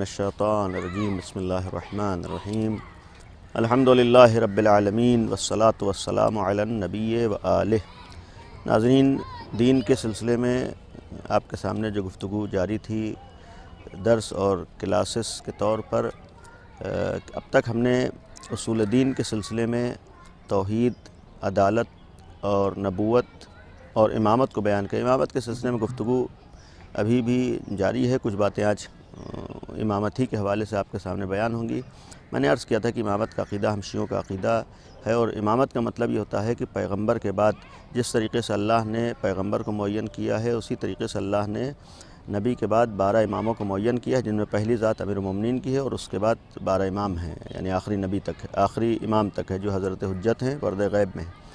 الشیطان الرجیم بسم اللہ الرحمن الرحیم الحمدللہ رب العالمین والصلاة والسلام علی النبی وآلہ۔ ناظرین، دین کے سلسلے میں آپ کے سامنے جو گفتگو جاری تھی درس اور کلاسز کے طور پر، اب تک ہم نے اصول دین کے سلسلے میں توحید، عدالت اور نبوت اور امامت کو بیان کیا۔ امامت کے سلسلے میں گفتگو ابھی بھی جاری ہے، کچھ باتیں آج امامت ہی کے حوالے سے آپ کے سامنے بیان ہوں گی۔ میں نے عرض کیا تھا کہ امامت کا عقیدہ ہم شیعوں کا عقیدہ ہے، اور امامت کا مطلب یہ ہوتا ہے کہ پیغمبر کے بعد جس طریقے سے اللہ نے پیغمبر کو معین کیا ہے، اسی طریقے سے اللہ نے نبی کے بعد 12 اماموں کو معین کیا ہے، جن میں پہلی ذات امیر المومنین کی ہے، اور اس کے بعد 12 امام ہیں، یعنی آخری نبی تک ہے، آخری امام تک ہے جو حضرت حجت ہیں، پردہ غیب میں ہیں۔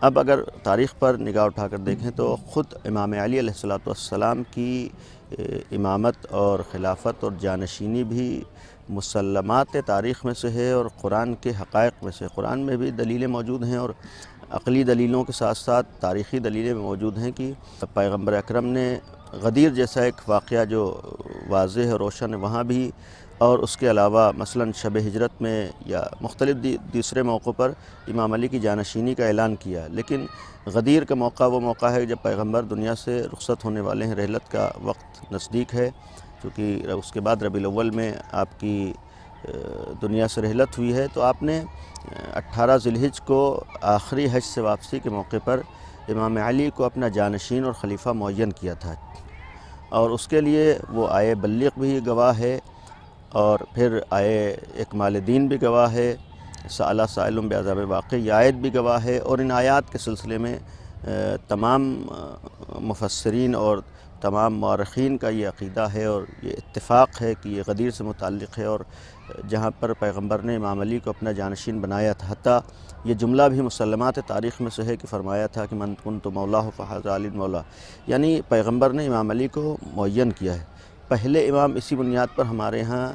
اب اگر تاریخ پر نگاہ اٹھا کر دیکھیں تو خود امام علی علیہ السلام کی امامت اور خلافت اور جانشینی بھی مسلمات تاریخ میں سے ہے، اور قرآن کے حقائق میں سے۔ قرآن میں بھی دلیلیں موجود ہیں، اور عقلی دلیلوں کے ساتھ ساتھ تاریخی دلیلیں موجود ہیں کہ پیغمبر اکرم نے غدیر جیسا ایک واقعہ جو واضح اور روشن ہے وہاں بھی، اور اس کے علاوہ مثلا شب ہجرت میں یا مختلف دوسرے موقعوں پر امام علی کی جانشینی کا اعلان کیا۔ لیکن غدیر کا موقع وہ موقع ہے جب پیغمبر دنیا سے رخصت ہونے والے ہیں، رحلت کا وقت نزدیک ہے، کیونکہ اس کے بعد ربیع الاول میں آپ کی دنیا سے رحلت ہوئی ہے، تو آپ نے 18 ذی الحجہ کو آخری حج سے واپسی کے موقع پر امام علی کو اپنا جانشین اور خلیفہ معین کیا تھا، اور اس کے لیے وہ آئے بلیغ بھی گواہ ہے، اور پھر آئے اکمال دین بھی گواہ ہے، سأل سائل بعذاب واقع یہ آیت بھی گواہ ہے، اور ان آیات کے سلسلے میں تمام مفسرین اور تمام مورخین کا یہ عقیدہ ہے اور یہ اتفاق ہے کہ یہ غدیر سے متعلق ہے، اور جہاں پر پیغمبر نے امام علی کو اپنا جانشین بنایا تھا، حتیٰ یہ جملہ بھی مسلمات تاریخ میں سے ہے کہ فرمایا تھا کہ من کنت مولاہ فہذا علی مولا، یعنی پیغمبر نے امام علی کو معین کیا ہے۔ پہلے امام اسی بنیاد پر ہمارے ہاں،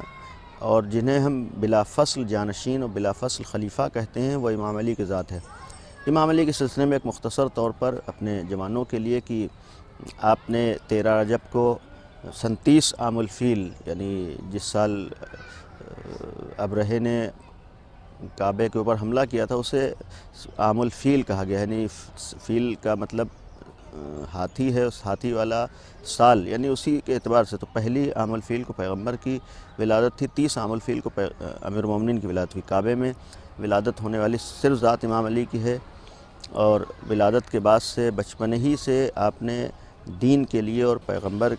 اور جنہیں ہم بلا فصل جانشین اور بلا فصل خلیفہ کہتے ہیں، وہ امام علی کی ذات ہے۔ امام علی کے سلسلے میں ایک مختصر طور پر اپنے جوانوں کے لیے کہ آپ نے 13 رجب کو 37 عام الفیل، یعنی جس سال ابرہے نے کعبے کے اوپر حملہ کیا تھا اسے عام الفیل کہا گیا، یعنی فیل کا مطلب ہاتھی ہے، اس ہاتھی والا سال، یعنی اسی کے اعتبار سے تو پہلی عام الفیل کو پیغمبر کی ولادت تھی، 30 عام الفیل کو امیر المومنین کی ولادت ہوئی۔ کعبے میں ولادت ہونے والی صرف ذات امام علی کی ہے، اور ولادت کے بعد سے بچپن ہی سے آپ نے دین کے لیے اور پیغمبر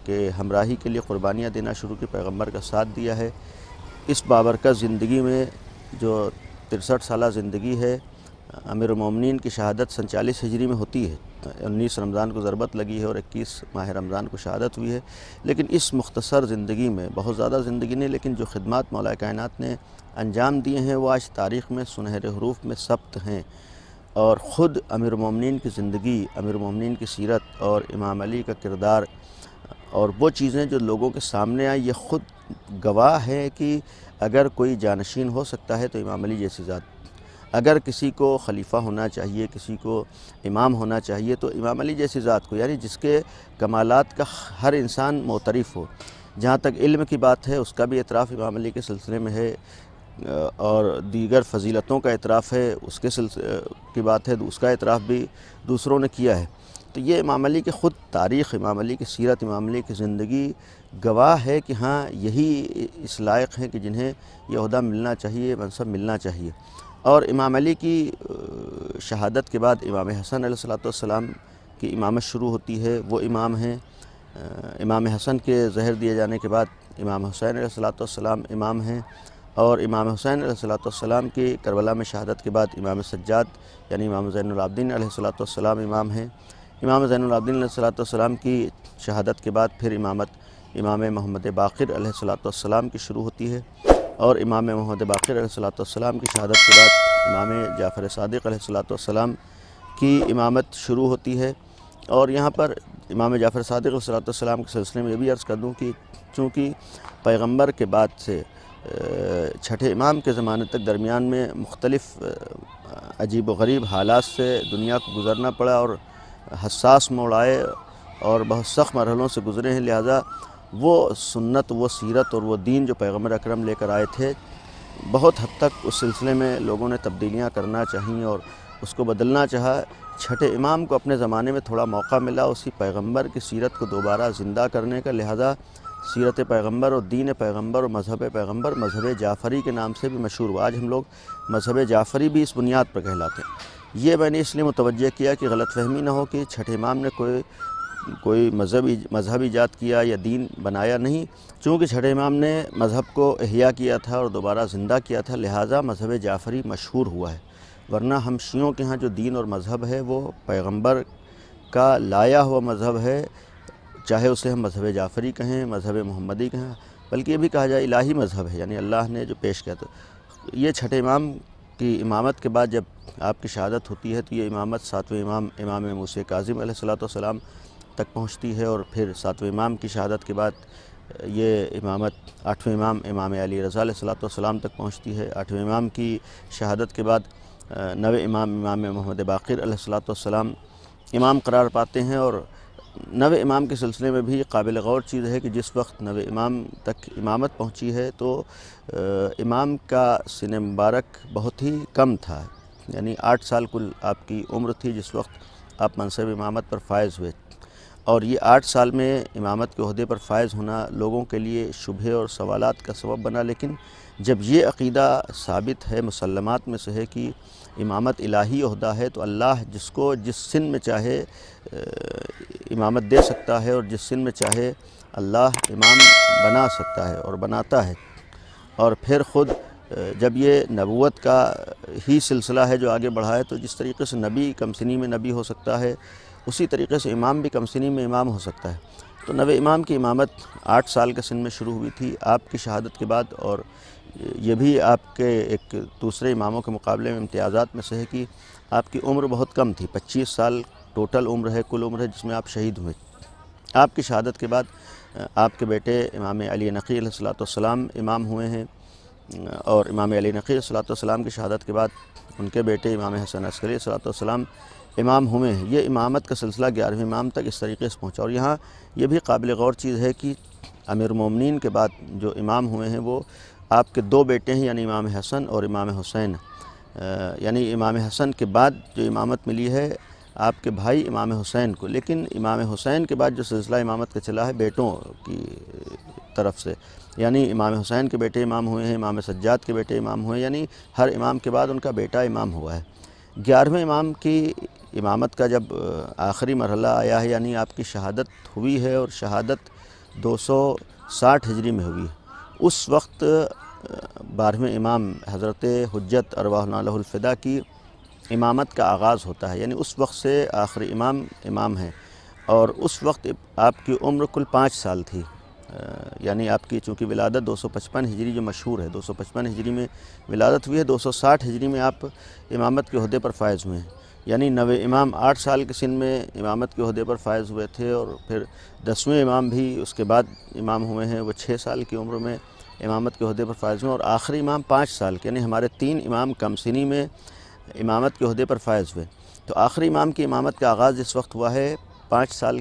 کے ہمراہی کے لیے قربانیاں دینا شروع کی، پیغمبر کا ساتھ دیا ہے۔ اس بابرکت زندگی میں جو 63 سالہ زندگی ہے، امیر المومنین کی شہادت 47 ہجری میں ہوتی ہے، 19 رمضان کو ضربت لگی ہے اور 21 ماہ رمضان کو شہادت ہوئی ہے۔ لیکن اس مختصر زندگی میں، بہت زیادہ زندگی نہیں، لیکن جو خدمات مولا کائنات نے انجام دیے ہیں وہ آج تاریخ میں سنہرے حروف میں ثبت ہیں، اور خود امیر المومنین کی زندگی، امیر المومنین کی سیرت اور امام علی کا کردار اور وہ چیزیں جو لوگوں کے سامنے آئی، یہ خود گواہ ہے کہ اگر کوئی جانشین ہو سکتا ہے تو امام علی جیسی ذات، اگر کسی کو خلیفہ ہونا چاہیے، کسی کو امام ہونا چاہیے تو امام علی جیسی ذات کو، یعنی جس کے کمالات کا ہر انسان معترف ہو۔ جہاں تک علم کی بات ہے اس کا بھی اعتراف امام علی کے سلسلے میں ہے، اور دیگر فضیلتوں کا اعتراف ہے، اس کے کی بات ہے، اس کا اعتراف بھی دوسروں نے کیا ہے۔ تو یہ امام علی کی خود تاریخ، امام علی کی سیرت، امام علی کی زندگی گواہ ہے کہ ہاں یہی اس لائق ہیں کہ جنہیں یہ عہدہ ملنا چاہیے، منصب ملنا چاہیے۔ اور امام علی کی شہادت کے بعد امام حسن علیہ السلام کی امامت شروع ہوتی ہے، وہ امام ہیں۔ امام حسن کے زہر دیے جانے کے بعد امام حسین علیہ السلام امام ہیں، اور امام حسین علیہ السلام کی کربلا میں شہادت کے بعد امام سجاد یعنی امام زین العابدین علیہ السلام امام ہیں۔ امام زین العابدین علیہ السلام کی شہادت کے بعد پھر امامت امام محمد باقر علیہ السلام کی شروع ہوتی ہے، اور امام محمد باقر علیہ السلام کی شہادت کے بعد امام جعفر صادق علیہ السلام کی امامت شروع ہوتی ہے۔ اور یہاں پر امام جعفر صادق علیہ السلام کے سلسلے میں یہ بھی عرض کر دوں کہ چونکہ پیغمبر کے بعد سے چھٹے امام کے زمانے تک درمیان میں مختلف عجیب و غریب حالات سے دنیا کو گزرنا پڑا، اور حساس موڑ آئے اور بہت سخت مرحلوں سے گزرے ہیں، لہذا وہ سنت، وہ سیرت اور وہ دین جو پیغمبر اکرم لے کر آئے تھے، بہت حد تک اس سلسلے میں لوگوں نے تبدیلیاں کرنا چاہییں اور اس کو بدلنا چاہا۔ چھٹے امام کو اپنے زمانے میں تھوڑا موقع ملا اسی پیغمبر کی سیرت کو دوبارہ زندہ کرنے کا، لہذا سیرت پیغمبر اور دین پیغمبر اور مذہب پیغمبر مذہب جعفری کے نام سے بھی مشہور ہوا۔ آج ہم لوگ مذہب جعفری بھی اس بنیاد پر کہلاتے ہیں۔ یہ میں نے اس لیے متوجہ کیا کہ غلط فہمی نہ ہو کہ چھٹے امام نے کوئی مذہب ایجاد کیا یا دین بنایا، نہیں، چونکہ چھٹے امام نے مذہب کو احیا کیا تھا اور دوبارہ زندہ کیا تھا، لہٰذا مذہب جعفری مشہور ہوا ہے۔ ورنہ ہم شیعوں کے ہاں جو دین اور مذہب ہے وہ پیغمبر کا لایا ہوا مذہب ہے، چاہے اسے ہم مذہب جعفری کہیں، مذہب محمدی کہیں، بلکہ یہ بھی کہا جائے الہی مذہب ہے، یعنی اللہ نے جو پیش کیا۔ تو یہ چھٹے امام کی امامت کے بعد جب آپ کی شہادت ہوتی ہے تو یہ امامت ساتویں امام موسیٰ کاظم علیہ السلام تک پہنچتی ہے، اور پھر ساتویں امام کی شہادت کے بعد یہ امامت آٹھویں امام علی رضا علیہ السلام تک پہنچتی ہے۔ آٹھویں امام کی شہادت کے بعد نویں امام محمد باقر علیہ السلام امام قرار پاتے ہیں، اور نویں امام کے سلسلے میں بھی قابل غور چیز ہے کہ جس وقت نویں امام تک امامت پہنچی ہے تو امام کا سن مبارک بہت ہی کم تھا، یعنی 8 سال کل آپ کی عمر تھی جس وقت آپ منصب امامت پر فائز ہوئے، اور یہ 8 سال میں امامت کے عہدے پر فائز ہونا لوگوں کے لیے شبہے اور سوالات کا سبب بنا۔ لیکن جب یہ عقیدہ ثابت ہے، مسلمات میں سے ہے کہ امامت الہی عہدہ ہے، تو اللہ جس کو جس سن میں چاہے امامت دے سکتا ہے، اور جس سن میں چاہے اللہ امام بنا سکتا ہے اور بناتا ہے۔ اور پھر خود جب یہ نبوت کا ہی سلسلہ ہے جو آگے بڑھا ہے، تو جس طریقے سے نبی کم سنی میں نبی ہو سکتا ہے، اسی طریقے سے امام بھی کم سنی میں امام ہو سکتا ہے۔ تو نویں امام کی امامت 8 سال کے سن میں شروع ہوئی تھی آپ کی شہادت کے بعد، اور یہ بھی آپ کے ایک دوسرے اماموں کے مقابلے میں امتیازات میں سے ہے کہ آپ کی عمر بہت کم تھی، 25 سال ٹوٹل عمر ہے، کل عمر ہے جس میں آپ شہید ہوئے۔ آپ کی شہادت کے بعد آپ کے بیٹے امام علی نقی علیہ السلام امام ہوئے ہیں، اور امام علی نقی علیہ السلام کی شہادت کے بعد ان کے بیٹے امام حسن عسکری علیہ السلام امام ہوئے ہیں۔ یہ امامت کا سلسلہ 11ویں امام تک اس طریقے سے پہنچا، اور یہاں یہ بھی قابل غور چیز ہے کہ امیر المومنین کے بعد جو امام ہوئے ہیں وہ آپ کے 2 بیٹے ہیں، یعنی امام حسن اور امام حسین، یعنی امام حسن کے بعد جو امامت ملی ہے آپ کے بھائی امام حسین کو، لیکن امام حسین کے بعد جو سلسلہ امامت کا چلا ہے بیٹوں کی طرف سے، یعنی امام حسین کے بیٹے امام ہوئے ہیں، امام سجاد کے بیٹے امام ہوئے ہیں، یعنی ہر امام کے بعد ان کا بیٹا امام ہوا ہے۔ 11ویں امام کی امامت کا جب آخری مرحلہ آیا ہے، یعنی آپ کی شہادت ہوئی ہے، اور شہادت 260 ہجری میں ہوئی ہے، اس وقت 12ویں امام حضرت حجت ارواحنا لہ الفدا کی امامت کا آغاز ہوتا ہے، یعنی اس وقت سے آخری امام ہیں، اور اس وقت آپ کی عمر کل 5 سال تھی، یعنی آپ کی چونکہ ولادت 255 ہجری جو مشہور ہے، 255 ہجری میں ولادت ہوئی ہے، 260 ہجری میں آپ امامت کے عہدے پر فائز ہوئے ہیں، یعنی نویں امام 8 سال کے سن میں امامت کے عہدے پر فائز ہوئے تھے، اور پھر 10ویں امام بھی اس کے بعد امام ہوئے ہیں، وہ 6 سال کی عمر میں امامت کے عہدے پر فائز ہوئے، اور آخری امام 5 سال کے، یعنی ہمارے 3 امام کم سنی میں امامت کے عہدے پر فائز ہوئے۔ تو آخری امام کی امامت کا آغاز جس وقت ہوا ہے 5 سال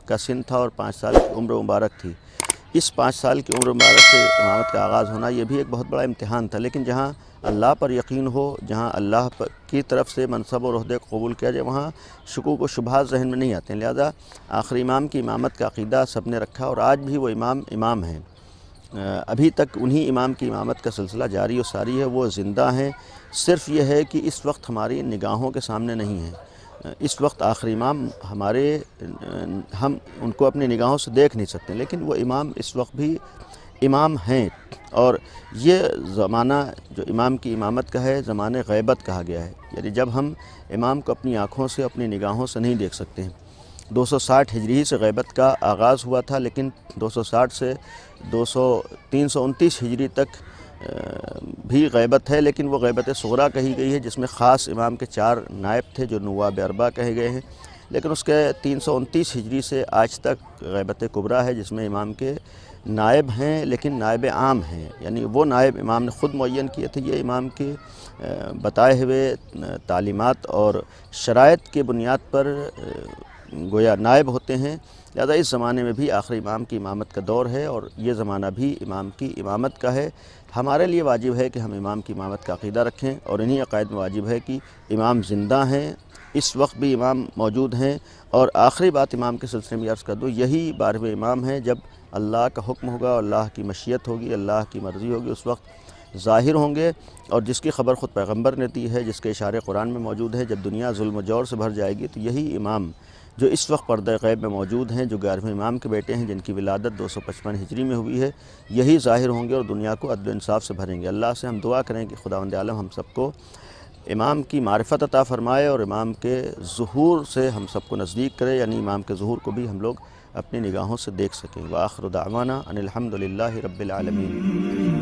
کا سن تھا، اور 5 سال کی عمر مبارک تھی۔ اس 5 سال کی عمر مبارک سے امامت کا آغاز ہونا یہ بھی ایک بہت بڑا امتحان تھا، لیکن جہاں اللہ پر یقین ہو، جہاں اللہ کی طرف سے منصب اور عہدے کو قبول کیا جائے، وہاں شکوک و شبہات ذہن میں نہیں آتے ہیں، لہذا آخری امام کی امامت کا عقیدہ سب نے رکھا، اور آج بھی وہ امام ہیں، ابھی تک انہی امام کی امامت کا سلسلہ جاری و ساری ہے، وہ زندہ ہیں، صرف یہ ہے کہ اس وقت ہماری نگاہوں کے سامنے نہیں ہیں، اس وقت آخری امام ہم ان کو اپنی نگاہوں سے دیکھ نہیں سکتے، لیکن وہ امام اس وقت بھی امام ہیں، اور یہ زمانہ جو امام کی امامت کا ہے زمانہ غیبت کہا گیا ہے، یعنی جب ہم امام کو اپنی آنکھوں سے اپنی نگاہوں سے نہیں دیکھ سکتے ہیں۔ 260 ہجری سے غیبت کا آغاز ہوا تھا، لیکن 260 سے 329 ہجری تک بھی غیبت ہے، لیکن وہ غیبت صغریٰ کہی گئی ہے، جس میں خاص امام کے 4 نائب تھے جو نواب اربعہ کہے گئے ہیں، لیکن اس کے 329 ہجری سے آج تک غیبت کبریٰ ہے، جس میں امام کے نائب ہیں، لیکن نائب عام ہیں، یعنی وہ نائب امام نے خود معین کیے تھے، یہ امام کے بتائے ہوئے تعلیمات اور شرائط کی بنیاد پر گویا نائب ہوتے ہیں، لہذا اس زمانے میں بھی آخری امام کی امامت کا دور ہے اور یہ زمانہ بھی امام کی امامت کا ہے۔ ہمارے لیے واجب ہے کہ ہم امام کی امامت کا عقیدہ رکھیں، اور انہی عقائد میں واجب ہے کہ امام زندہ ہیں، اس وقت بھی امام موجود ہیں، اور آخری بات امام کے سلسلے میں عرض کر دوں، یہی 12ویں امام ہیں۔ جب اللہ کا حکم ہوگا، اللہ کی مشیت ہوگی، اللہ کی مرضی ہوگی، اس وقت ظاہر ہوں گے، اور جس کی خبر خود پیغمبر نے دی ہے، جس کے اشارے قرآن میں موجود ہے، جب دنیا ظلم و جور سے بھر جائے گی تو یہی امام جو اس وقت پردہ غیب میں موجود ہیں، جو 11ویں امام کے بیٹے ہیں، جن کی ولادت 255 ہجری میں ہوئی ہے، یہی ظاہر ہوں گے اور دنیا کو عدل و انصاف سے بھریں گے۔ اللہ سے ہم دعا کریں کہ خداوند عالم ہم سب کو امام کی معرفت عطا فرمائے اور امام کے ظہور سے ہم سب کو نزدیک کرے، یعنی امام کے ظہور کو بھی ہم لوگ اپنی نگاہوں سے دیکھ سکیں۔ وآخر دعوانا ان الحمد للہ رب العالمین۔